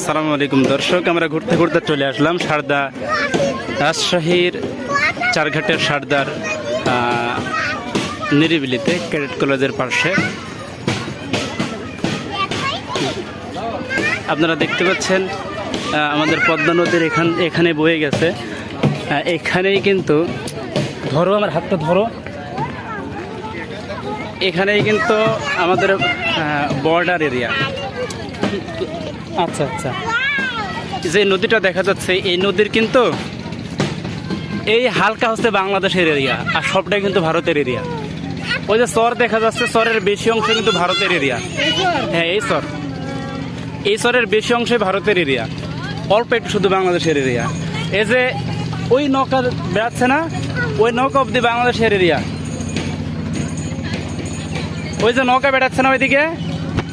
আসসালামু আলাইকুম দর্শক, আমরা ঘুরতে ঘুরতে চলে আসলাম সারদা রাজশাহীর চারঘাটের সারদার নিরিবিলিতে ক্যাডেট কলেজের পাশে। আপনারা দেখতে পাচ্ছেন আমাদের পদ্মা নদীর এখানে বয়ে গেছে। এখানেই কিন্তু ধরো, আমার হাতটা ধরো, এখানেই কিন্তু আমাদের বর্ডার এরিয়া। আচ্ছা আচ্ছা, যে নদীটা দেখা যাচ্ছে এই নদীর কিন্তু এই হালকা হচ্ছে বাংলাদেশের এরিয়া, আর সবটাই কিন্তু ভারতের এরিয়া। ওই যে চর দেখা যাচ্ছে, চরের বেশি অংশ কিন্তু ভারতের এরিয়া। হ্যাঁ, এই চরের বেশি অংশই ভারতের এরিয়া, অল্প একটু শুধু বাংলাদেশের এরিয়া। এই যে ওই নৌকা বেড়াচ্ছে না, ওই নৌকা অব্দি বাংলাদেশের এরিয়া। ওই যে নৌকা বেড়াচ্ছে না ওইদিকে,